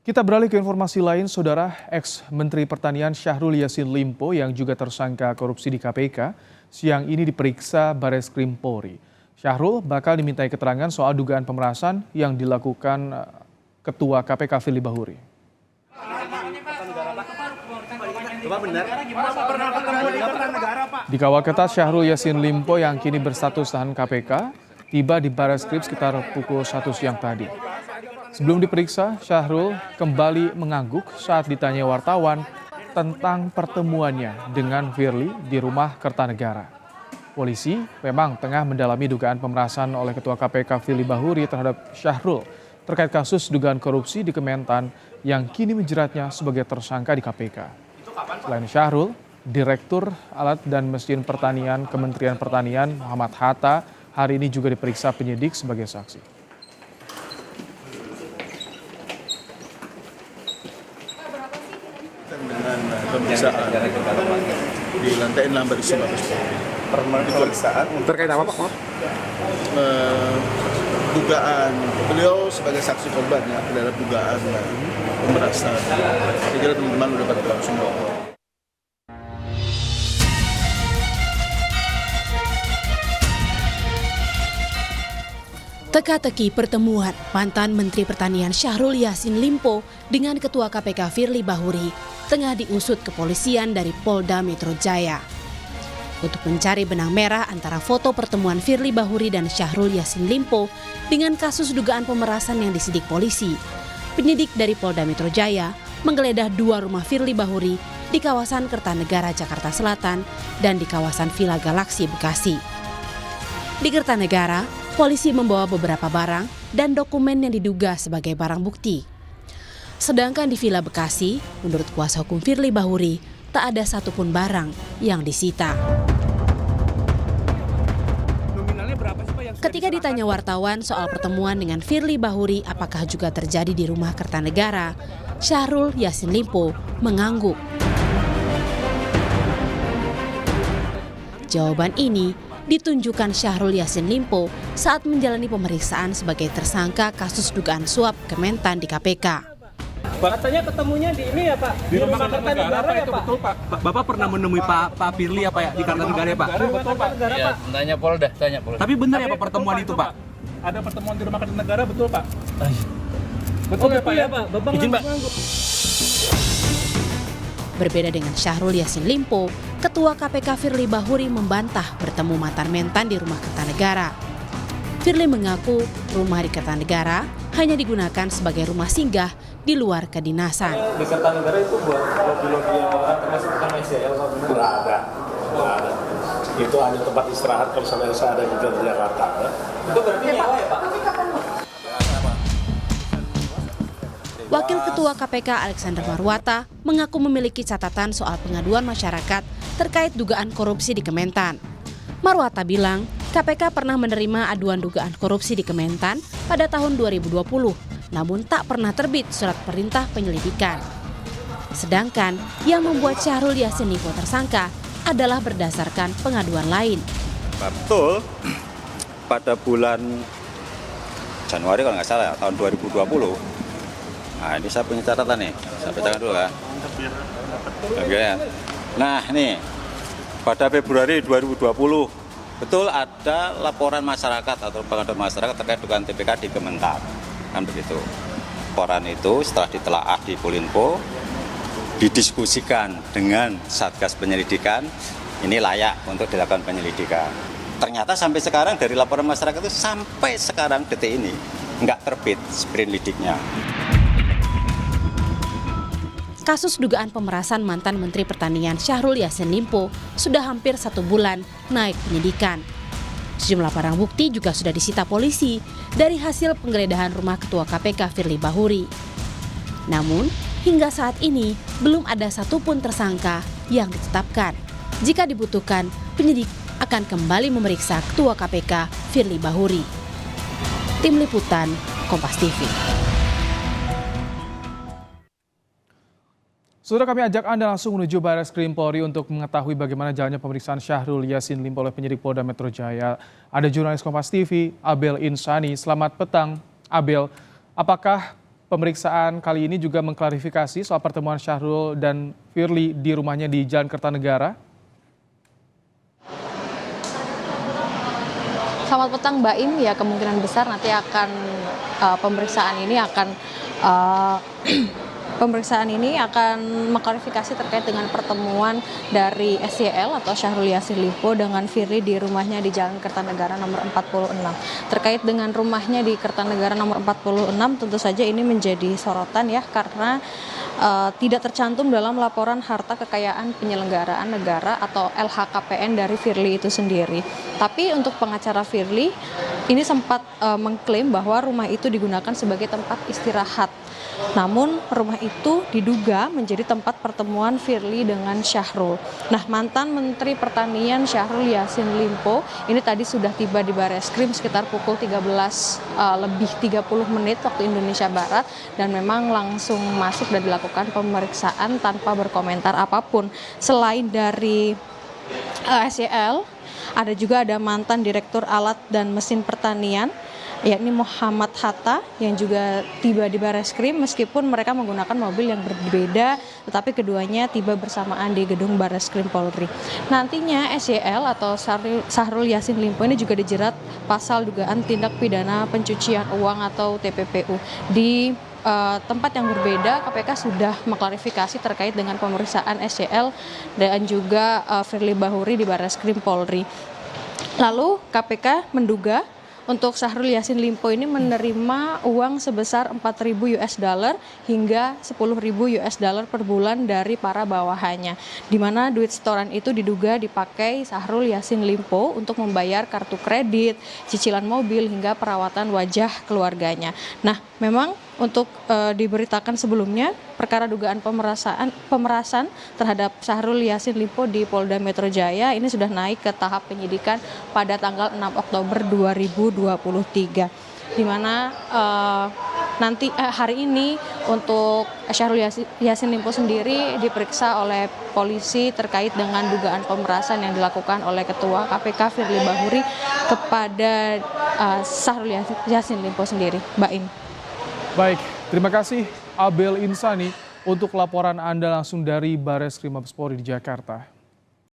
Kita beralih ke informasi lain, Saudara. Ex-Menteri Pertanian Syahrul Yassin Limpo yang juga tersangka korupsi di KPK, siang ini diperiksa Bareskrim Polri. Syahrul bakal dimintai keterangan soal dugaan pemerasan yang dilakukan Ketua KPK Firly Bahuri. Dikawal ketat, Syahrul Yassin Limpo yang kini berstatus tahanan KPK tiba di Bareskrim sekitar pukul 1 siang tadi. Sebelum diperiksa, Syahrul kembali mengangguk saat ditanya wartawan tentang pertemuannya dengan Firly di rumah Kertanegara. Polisi memang tengah mendalami dugaan pemerasan oleh Ketua KPK Firly Bahuri terhadap Syahrul terkait kasus dugaan korupsi di Kementan yang kini menjeratnya sebagai tersangka di KPK. Selain Syahrul, Direktur Alat dan Mesin Pertanian Kementerian Pertanian Muhammad Hatta hari ini juga diperiksa penyidik sebagai saksi. Dengan pemeriksaan di lantai 6 Bareskrim Mabes Polri. Pemeriksaan terkait apa Pak? Dugaan beliau sebagai saksi korban ya, adalah dugaan pemerasan. Saya kira teman-teman sudah pada tahu semua. Teka-teki pertemuan mantan Menteri Pertanian Syahrul Yassin Limpo dengan Ketua KPK Firly Bahuri tengah diusut kepolisian dari Polda Metro Jaya. Untuk mencari benang merah antara foto pertemuan Firly Bahuri dan Syahrul Yassin Limpo dengan kasus dugaan pemerasan yang disidik polisi, penyidik dari Polda Metro Jaya menggeledah 2 rumah Firly Bahuri di kawasan Kertanegara, Jakarta Selatan dan di kawasan Villa Galaksi, Bekasi. Di Kertanegara, polisi membawa beberapa barang dan dokumen yang diduga sebagai barang bukti. Sedangkan di Villa Bekasi, menurut kuasa hukum Firly Bahuri, tak ada satupun barang yang disita. Ketika ditanya wartawan soal pertemuan dengan Firly Bahuri apakah juga terjadi di rumah Kertanegara, Syahrul Yassin Limpo mengangguk. Jawaban ini ditunjukkan Syahrul Yassin Limpo saat menjalani pemeriksaan sebagai tersangka kasus dugaan suap Kementan di KPK. Katanya ketemunya di ini ya Pak? Di rumah Kertanegara ya, itu Pak? Betul Pak? Bapak pernah menemui Pak Firly apa ya di Kertanegara ya Pak? Betul Pak? Ya, tanya Polda. Tapi benar ya Pak pertemuan itu Pak? Ada pertemuan di rumah Kertanegara betul Pak? Betul ya Pak ya? Bapak izin Pak. Berbeda dengan Syahrul Yassin Limpo, Ketua KPK Firly Bahuri membantah bertemu mantan mentan di rumah Kertanegara. Firly mengaku rumah di Kertanegara hanya digunakan sebagai rumah singgah di luar kedinasan. Di Kertanegara itu buat lobby-lobby yang orang termasuk bukan ICL? Nggak ada. Itu hanya tempat istirahat kalau misalnya saya ada di Jakarta. Ya. Itu berarti nyawa ya Pak? Wakil Ketua KPK Alexander Marwata mengaku memiliki catatan soal pengaduan masyarakat terkait dugaan korupsi di Kementan. Marwata bilang KPK pernah menerima aduan dugaan korupsi di Kementan pada tahun 2020, namun tak pernah terbit surat perintah penyelidikan. Sedangkan yang membuat Syahrul Yassin Limpo tersangka adalah berdasarkan pengaduan lain. Betul, pada bulan Januari kalau nggak salah tahun 2020. Nah ini saya punya catatan nih, saya bacakan dulu ya. Oke. Nah ini pada Februari 2020 betul ada laporan masyarakat atau pengaduan masyarakat terkait dugaan TPK di Kementan, kan begitu. Laporan itu setelah ditelaah di Polinpo, didiskusikan dengan Satgas Penyelidikan, ini layak untuk dilakukan penyelidikan. Ternyata sampai sekarang dari laporan masyarakat itu sampai sekarang detik ini nggak terbit sprint-lidiknya. Kasus dugaan pemerasan mantan Menteri Pertanian Syahrul Yassin Limpo sudah hampir 1 bulan naik penyidikan. Sejumlah barang bukti juga sudah disita polisi dari hasil penggeledahan rumah Ketua KPK Firly Bahuri. Namun, hingga saat ini belum ada satupun tersangka yang ditetapkan. Jika dibutuhkan, penyidik akan kembali memeriksa Ketua KPK Firly Bahuri. Tim Liputan, Kompas TV. Saudara, kami ajak Anda langsung menuju Bareskrim Polri untuk mengetahui bagaimana jalannya pemeriksaan Syahrul Yassin Limpo oleh penyidik Polda Metro Jaya. Ada jurnalis Kompas TV, Abel Insani. Selamat petang, Abel. Apakah pemeriksaan kali ini juga mengklarifikasi soal pertemuan Syahrul dan Firly di rumahnya di Jalan Kertanegara. Selamat petang Mbak Im, ya kemungkinan besar nanti akan pemeriksaan ini akan mengklarifikasi terkait dengan pertemuan dari SYL atau Syahrul Yassin Limpo dengan Firly di rumahnya di Jalan Kertanegara nomor 46. Terkait dengan rumahnya di Kertanegara nomor 46 tentu saja ini menjadi sorotan ya, karena tidak tercantum dalam laporan harta kekayaan penyelenggaraan negara atau LHKPN dari Firly itu sendiri. Tapi untuk pengacara Firly ini sempat mengklaim bahwa rumah itu digunakan sebagai tempat istirahat. Namun rumah itu diduga menjadi tempat pertemuan Firly dengan Syahrul. Nah, mantan Menteri Pertanian Syahrul Yassin Limpo ini tadi sudah tiba di Bareskrim sekitar pukul 13:30 waktu Indonesia Barat, dan memang langsung masuk dan dilakukan pemeriksaan tanpa berkomentar apapun. Selain dari SYL, ada mantan Direktur Alat dan Mesin Pertanian, yakni Muhammad Hatta, yang juga tiba di Bareskrim meskipun mereka menggunakan mobil yang berbeda, tetapi keduanya tiba bersamaan di gedung Bareskrim Polri. Nantinya SYL atau Syahrul Yassin Limpo ini juga dijerat pasal dugaan tindak pidana pencucian uang atau TPPU. Di tempat yang berbeda, KPK sudah mengklarifikasi terkait dengan pemeriksaan SYL dan juga Firly Bahuri di Bareskrim Polri. Lalu KPK menduga untuk Syahrul Yassin Limpo ini menerima uang sebesar 4.000 US dollar hingga 10.000 US dollar per bulan dari para bawahannya, di mana duit setoran itu diduga dipakai Syahrul Yassin Limpo untuk membayar kartu kredit, cicilan mobil, hingga perawatan wajah keluarganya. Nah, memang untuk diberitakan sebelumnya, perkara dugaan pemerasan terhadap Syahrul Yassin Limpo di Polda Metro Jaya ini sudah naik ke tahap penyidikan pada tanggal 6 Oktober 2023, di mana nanti hari ini untuk Syahrul Yassin Limpo sendiri diperiksa oleh polisi terkait dengan dugaan pemerasan yang dilakukan oleh Ketua KPK Firly Bahuri kepada Syahrul Yassin Limpo sendiri. Mbak Im. Baik, terima kasih Abel Insani untuk laporan Anda langsung dari Bareskrim Mabes Polri di Jakarta.